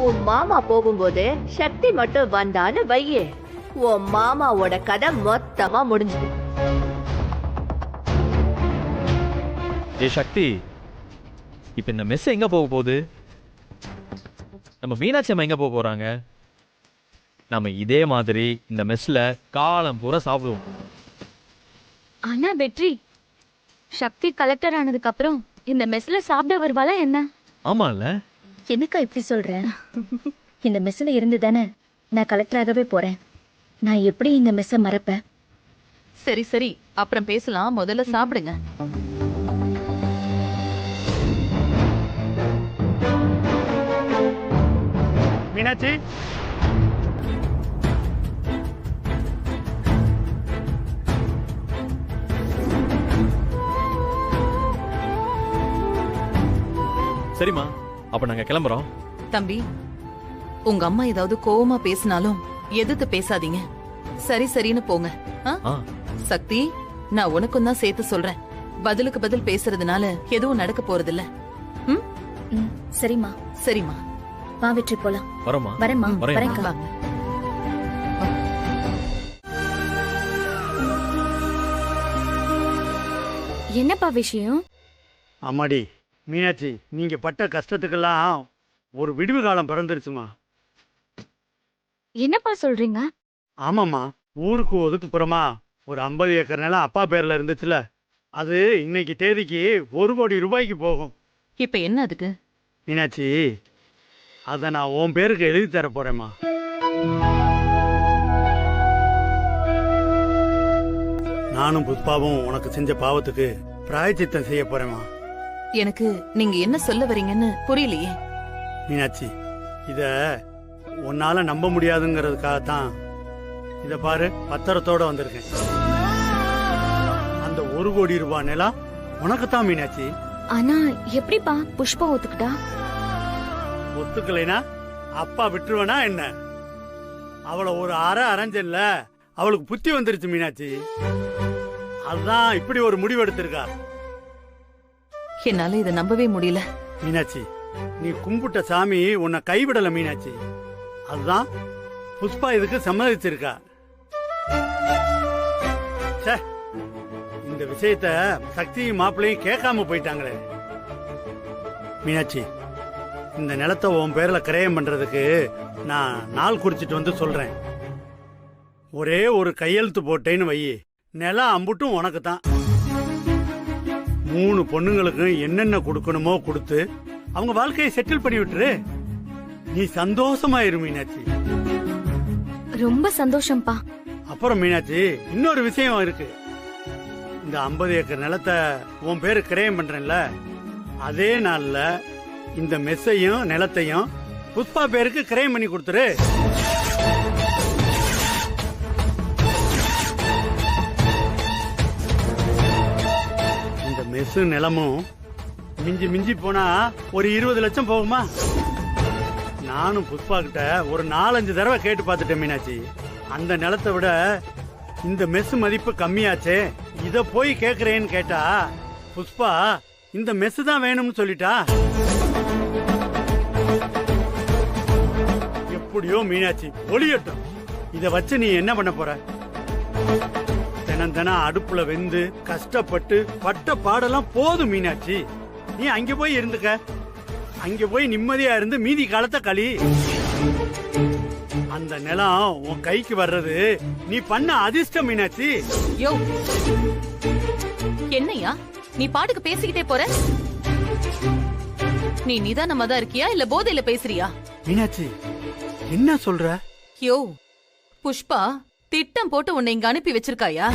உன் மாமா போகும்போது சக்தி மட்டும் வந்தான்னு வையே, உன் மாமாவோட கதை மொத்தமா முடிஞ்சது. ஏ சக்தி, இப்ப இந்த மெஸ் எங்க போக போகுது? நம்ம மீனாட்சி அம்மா எங்க போக போறாங்க? நம்ம இதே மாதிரி இந்த மெஸ்ல காலம் பூரா சாப்பிடுவோம். ஆனா வெற்றி, சக்தி கலெக்டர் ஆனதுக்கு அப்புறம் இந்த மெஸ்ல சாப்பிட வருவாளா என்ன? ஆமால. என்னக்கா இப்படி சொல்றேன்? இந்த மெஸ்ல இருந்து தானே நான் கலெக்டராகவே போறேன். நான் எப்படி இந்த மெஸ்ஸை மறப்பேன்? சரி சரி, அப்புறம் பேசலாம், முதல்ல சாப்பிடுங்க. மீனாட்சி, சரிம்மா, அப்ப நாங்க கிளம்புறோம். தம்பி, உங்க அம்மா ஏதாவது கோவமா பேசினாலும் எதிர்த்து பேசாதீங்க. சரி சரின்னு போங்க. ஆ? சக்தி, நான் உனக்கும் தான் சேர்த்து சொல்றேன். பதிலுக்கு பதில் பேசுறதுனால எதுவும் நடக்க போறதில்ல. சரிம்மா. சரிம்மா, வா வெற்றி போலாம். வரோம்மா. வரேம்மா. வரேன். வரேன்க்கா. என்னப்பா விஷயம்? அம்மாடி மீனாட்சி, நீங்க பட்ட கஷ்டத்துக்கெல்லாம் ஒரு விடிவு காலம் பிறந்துருச்சுமா. என்னப்பா சொல்றீங்க? ஆமாம்மா, ஊருக்கு ஒதுக்குப்புறமா ஒரு 50 ஏக்கர் நிலம் அப்பா பேர்ல இருந்துச்சுல, அது இன்னைக்கு தேதிக்கு 1 கோடி ரூபாய்க்கு போகும். இப்ப என்ன அதுக்கு? மீனாட்சி, அதை நான் உன் பேருக்கு எழுதி தர போறேம்மா. நானும் புஷ்பாவும் உனக்கு செஞ்ச பாவத்துக்கு பிராயச்சித்தம் செய்ய போறேம்மா. எனக்கு நீங்க என்ன சொல்ல வரீங்கன்னு புரியலையே. மீனாட்சி, இத உன்னால நம்ப முடியாதுங்கிறதுக்காகத்தான் இத பாரு, பத்திரத்தோட வந்திருக்கேன். அந்த 1 கோடி ரூபாய் நிலம் உனக்குத்தான் மீனாட்சி. ஆனா எப்படிப்பா புஷ்பா ஒத்துக்கிட்டா? ஒத்துக்கலைனா அப்பா விட்டுருவனா என்ன? அவளை ஒரு அரை அரைஞ்சல்ல, அவளுக்கு புத்தி வந்துருச்சு மீனாட்சி. அதுதான் இப்படி ஒரு முடிவு எடுத்திருக்கா. என்னால இதை நம்பவே முடியல. மீனாட்சி, நீ கும்பிட்ட சாமி உன்னை கைவிடல மீனாட்சி. அதுதான் புஷ்பா இதுக்கு சம்மதிச்சிருக்கா. இந்த விஷயத்த சக்தியும் மாப்பிள்ளையும் கேட்காம போயிட்டாங்களே. மீனாட்சி, இந்த நிலத்தை உன் பேர்ல கிரயம் பண்றதுக்கு நான் நாள் குறிச்சிட்டு வந்து சொல்றேன். ஒரே ஒரு கையெழுத்து போட்டேன்னு வை, நிலம் அம்புட்டும் உனக்கு தான். 3 பொண்ணுங்களுக்கு என்னென்ன கொடுக்கணுமோ கொடுத்து அவங்க வாழ்க்கையை செட்டில் பண்ணி விட்டுரு. நீ சந்தோஷமா இரு மீனாட்சி. ரொம்ப சந்தோஷம்பா. அப்புறம் மீனாட்சி, இன்னொரு விஷயம் இருக்கு. இந்த 50 ஏக்கர் நிலத்தை உன் பேரு கிரயம் பண்றேன்ல, அதே நாள்ல இந்த மெஸ்ஸையும் நிலத்தையும் புஷ்பா பேருக்கு கிரயம் பண்ணி கொடுத்துரு. இந்த மெஸ்ஸு நிலமும் மிஞ்சி மிஞ்சி போனா ஒரு 20 லட்சம் போகுமா? நானும் புஷ்பா கிட்ட ஒரு 4-5 தடவை கேட்டு பார்த்துட்டேன் மீனாட்சி. அந்த நிலத்தை விட இந்த மெஸ் மதிப்பு கம்மியாச்சே, இத போய் கேக்குறேன்னு கேட்டா புஷ்பா இந்த மெஸ் தான் வேணும்னு சொல்லிட்டா. எப்படியோ மீனாட்சி, ஒளியட்டும். இத வச்சு நீ என்ன பண்ண போற? தினம் தினம் அடுப்புல வெந்து கஷ்டப்பட்டு பட்ட பாடெல்லாம் போதும் மீனாட்சி. நீ அங்க போய் இருந்துக்க. அங்க போய் நிம்மதியா இருந்து மீதி காலத்தை களி. அந்த நிலம் உன் கைக்கு வர்றது நீ பண்ண அதிர்ஷ்டம் மீனாட்சி. யோ, என்னையா நீ பாட்டுக்கு பேசிக்கிட்டே போற? நீ நிதானமா தான் இருக்கியா இல்ல போதையில பேசுறியா? மீனாட்சி, என்ன சொல்ற? யோ, புஷ்பா திட்டம் போட்டு உன்னை இங்க அனுப்பி வச்சிருக்காயா?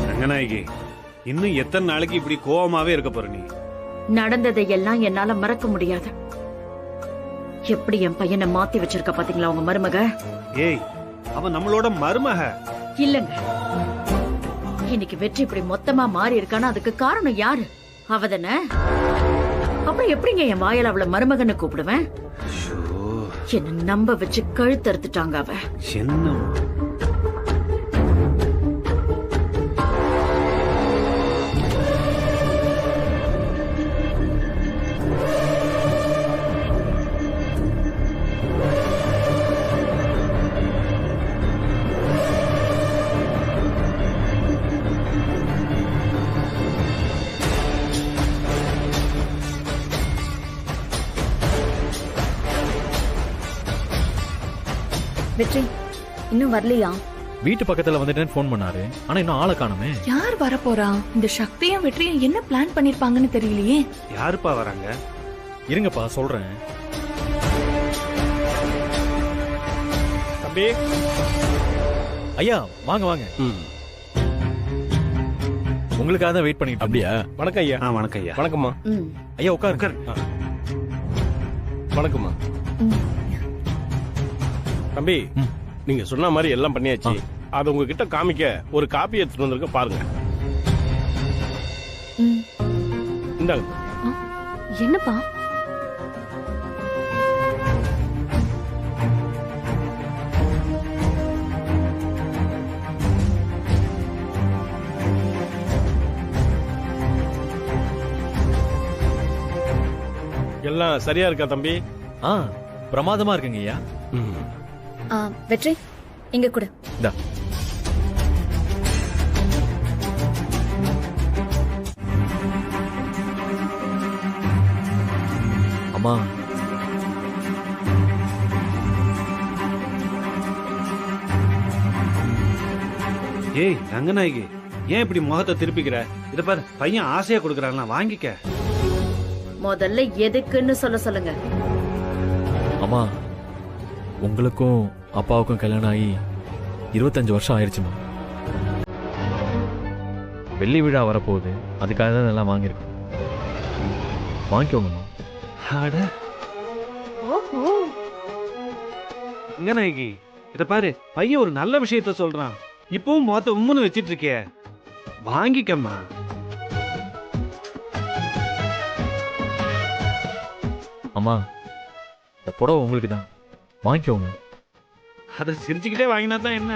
ரங்கநாயகி, இன்னும் எத்தனை நாளைக்கு இப்படி கோவமாவே இருக்க போற நீ? நடந்ததையெல்லாம் என்னால மறக்க முடியாது. எப்படி என் பையனை மாத்தி வச்சிருக்க பாத்தீங்களா உங்க மருமக? ஏய், அவன் நம்மளோட மருமக இல்லங்க. இன்னைக்கு வெற்றி இப்படி மொத்தமா மாறி இருக்கானா அதுக்கு காரணம் யாரு? அவதானே? அப்புறம் எப்படிங்க என் வாயால அவளை மருமகன்னு கூப்பிடுவேன்? என்ன நம்ப வச்சு கழுத்தறுத்துட்டாங்க அவ. என்ன வெற்றி இன்னும் வரலையா? வீட்டு பக்கத்துல வந்துட்டேன்னு ஃபோன் பண்ணாரு, ஆனா இன்னும் ஆளை காணுமே. யார் வரப்போறா? இந்த சக்தியும் வெற்றியும் என்ன பிளான் பண்ணிருப்பாங்கன்னு தெரியலையே. யாருப்பா வராங்க? இருங்கப்பா சொல்றேன். தம்பி ஐயா வாங்க வாங்க. உங்களுக்காக தான் வெயிட் பண்ணிட்டு. அப்படியா? வணக்கம் ஐயா. வணக்கம் ஐயா. வணக்கம்மா. ஐயா உட்காருங்க. வணக்கம்மா. தம்பி நீங்க சொன்ன மாதிரி எல்லாம் பண்ணியாச்சு. அது உங்ககிட்ட காமிக்க ஒரு காப்பி எடுத்துட்டு வந்திருக்க பாருங்க. இந்தாங்க. என்னப்பா? எல்லாம் சரியா இருக்கா தம்பி? பிரமாதமா இருக்குங்க ஐயா. வெற்றி இங்க கூட. இந்தா. அம்மா ஏய் ரங்கநாயகி, ஏன் இப்படி முகத்தை திருப்பிக்கிற? இத பாரு, பையன் ஆசையா கொடுக்கறான், வாங்கிக்க. முதல்ல எதுக்குன்னு சொல்லுங்க. அம்மா உங்களுக்கும் அப்பாவுக்கும் கல்யாணம் ஆகி 25 வருஷம் ஆயிடுச்சுமா. வெள்ளி விழா வரப்போகுது, அதுக்காக தான் இதெல்லாம் வாங்கியிருக்கோம். வாங்கிக்கோங்கம்மா. ரங்கநாயகி, இத பாரு, பையன் ஒரு நல்ல விஷயத்த சொல்றான், இப்பவும் முகத்தை உம்முன்னு வச்சிட்டு இருக்கே, வாங்கிக்கம்மா. அம்மா இந்த புடவை உங்களுக்கு தான், வாங்கிக்கோங்க. அதை சிரிச்சுக்கிட்டே வாங்கினா தான் என்ன?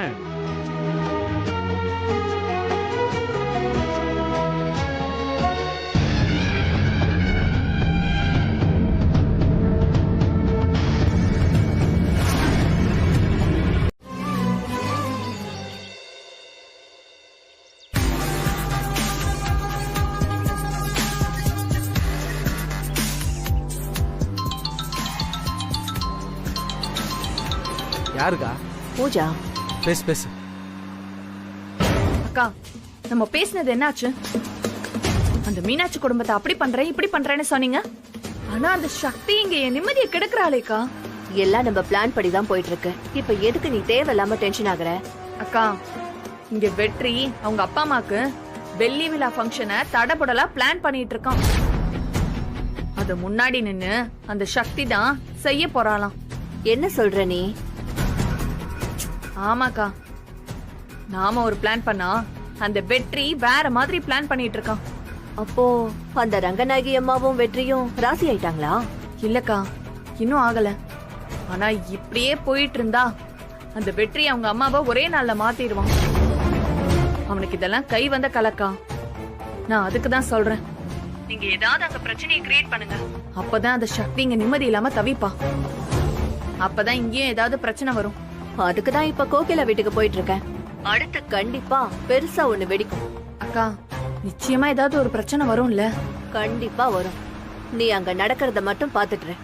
யாருக்கா? பூஜா. பேசு பேசு. அக்கா நம்ம பேசினது என்னாச்சு? அந்த மீனாட்சி குடும்பத்தை அப்படி பண்றேன் இப்படி பண்றேன்னு சொன்னீங்க. ஆனா அந்த சக்தி இங்க என் நிம்மதியை கெடுக்கிறாளேக்கா. எல்லாம் நம்ம பிளான் படி தான் போயிட்டு இருக்கு. இப்ப எதுக்கு நீ தேவையில்லாம டென்ஷன் ஆகுற? அக்கா இங்க வெற்றி அவங்க அப்பா அம்மாக்கு வெள்ளி விழா ஃபங்க்ஷனை தடபுடலா பிளான் பண்ணிட்டு இருக்கான். அது முன்னாடி நின்னு அந்த சக்தி தான் செய்ய போறாளாம். என்ன சொல்ற நீ? ஆமாக்கா, நாம ஒரு பிளான் பண்ணா அந்த வெற்றி வேற மாதிரி பிளான் பண்ணிட்டு இருக்கான். அப்போ அந்த ரங்கநாயகி அம்மாவும் வெற்றியும் ராசி ஆயிட்டாங்களா? இல்லக்கா, இன்னும் ஆகல. ஆனா இப்படியே போயிட்டு இருந்தா அந்த வெற்றி அவங்க அம்மாவை ஒரே நாள்ல மாத்திடுவான். அவனுக்கு இதெல்லாம் கை வந்த கலக்கா. நான் அதுக்கு தான் சொல்றேன், நீங்க ஏதாவது அங்க பிரச்சனையை கிரியேட் பண்ணுங்க. அப்பதான் அந்த சக்தி இங்க நிம்மதி இல்லாம தவிப்பா. அப்பதான் இங்கேயும் ஏதாவது பிரச்சனை வரும். அதுக்கு தான் இப்ப கோகிலா வீட்டுக்கு போயிட்டு இருக்கேன். அடுத்து கண்டிப்பா பெருசா ஒண்ணு வெடிக்கும். அக்கா நிச்சயமா ஏதாவது ஒரு பிரச்சனை வரும்ல? கண்டிப்பா வரும். நீ அங்க நடக்கிறத மட்டும் பாத்துட்டு.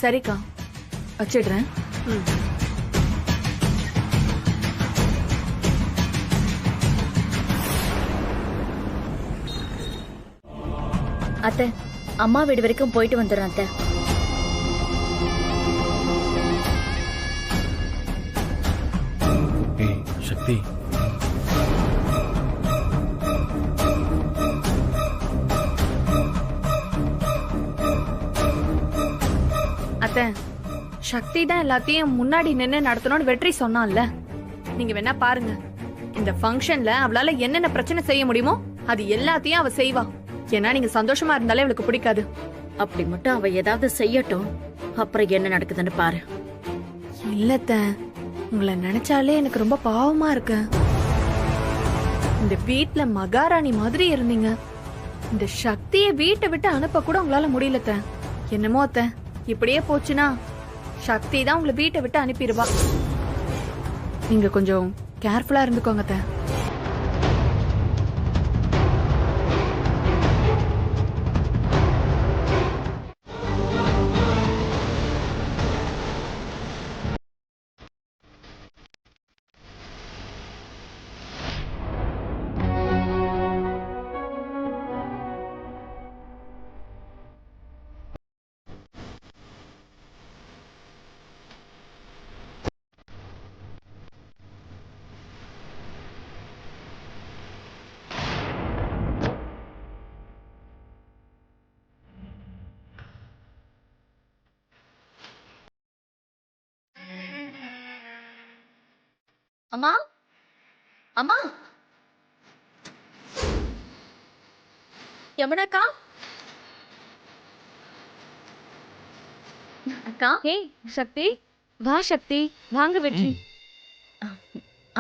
சரிக்கா, வச்சிடுறேன். அத்தை, அம்மா வீடு வரைக்கும் போயிட்டு வந்துடுறேன் அத்தை. ஏய் சக்தி, அத்தை சக்தி தான் எல்லாத்தையும் முன்னாடி நின்னு நடத்தணும்னு வெற்றி சொன்னான்ல. நீங்க வேணா பாருங்க, இந்த ஃபங்க்ஷன்ல அவளால என்னென்ன பிரச்சனை செய்ய முடியுமோ அது எல்லாத்தையும் அவ செய்வா. ஏன்னா நீங்க சந்தோஷமா இருந்தாலே அவளுக்கு பிடிக்காது. அப்படி மட்டும் அவ ஏதாவது செய்யட்டும், அப்புறம் என்ன நடக்குதுன்னு பாரு. இல்லத்த, உங்களை நினைச்சாலே எனக்கு ரொம்ப பாவமா இருக்கு. இந்த வீட்ல மகாராணி மாதிரி இருந்தீங்க. இந்த சக்தியை வீட்டை விட்டு அனுப்ப கூட உங்களால முடியலத்த. என்னமோ அத்த, இப்படியே போச்சுன்னா சக்தி தான் உங்களை வீட்டை விட்டு அனுப்பிடுவா. நீங்க கொஞ்சம் கேர்ஃபுல்லா இருந்துக்கோங்க அத்த. அம்மா, அம்மா, யமுனாக்கா, அக்கா. ஹே சக்தி, வா சக்தி, வாங்க வெற்றி.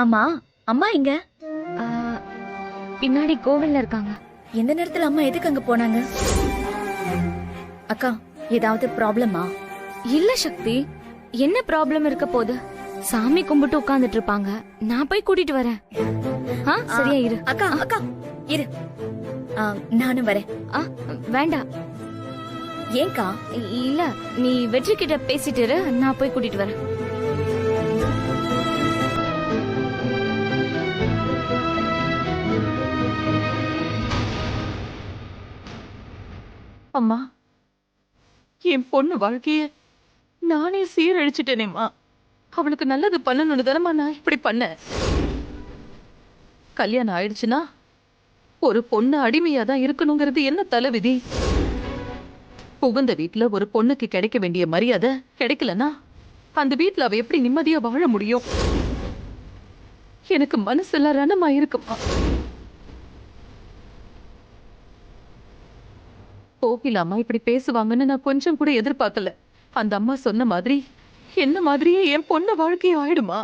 ஆமா, அம்மா எங்க? பின்னாடி கோவில்ல இருக்காங்க. எந்த நேரத்துல அம்மா எதுக்கு அங்க போனாங்க? அக்கா, ஏதாவது ப்ராப்ளமா? இல்ல சக்தி, என்ன ப்ராப்ளம் இருக்க போகுது? சாமி கும்பிட்டு உட்கார்ந்துட்டு இருப்பாங்க. நான் போய் கூட்டிட்டு வரேன். சரியா இரு. அக்கா, அக்கா இரு, நானும் வரேன். வேண்டாம். ஏன்கா? இல்ல, நீ வெற்றி கிட்ட பேசிட்டு இரு, நான் போய் கூட்டிட்டு வரேன். அம்மா, என் பொண்ணு வாழ்க்கைய நானே சீரழிச்சிட்டேனேம்மா. அவளுக்கு நல்லது பண்ணணும்னு தானம்மா நான் இப்படி பண்ணேன். கல்யாணம் ஆயிடுச்சுன்னா ஒரு பொண்ணு அடிமையா தான் இருக்கணுங்கிறது என்ன தலைவிதி? புகுந்த வீட்டுல ஒரு பொண்ணுக்கு கிடைக்க வேண்டிய மரியாதை கிடைக்கலன்னா அந்த வீட்டுல அவ எப்படி நிம்மதியா வாழ முடியும்? எனக்கு மனசெல்லாம் ரணமா இருக்குமா. கோகிலாமா இப்படி பேசுவாங்கன்னு நான் கொஞ்சம் கூட எதிர்பார்க்கல. அந்த அம்மா சொன்ன மாதிரி என்ன மாதிரியே என் பொண்ணு வாழ்க்கையும் ஆயிடுமா?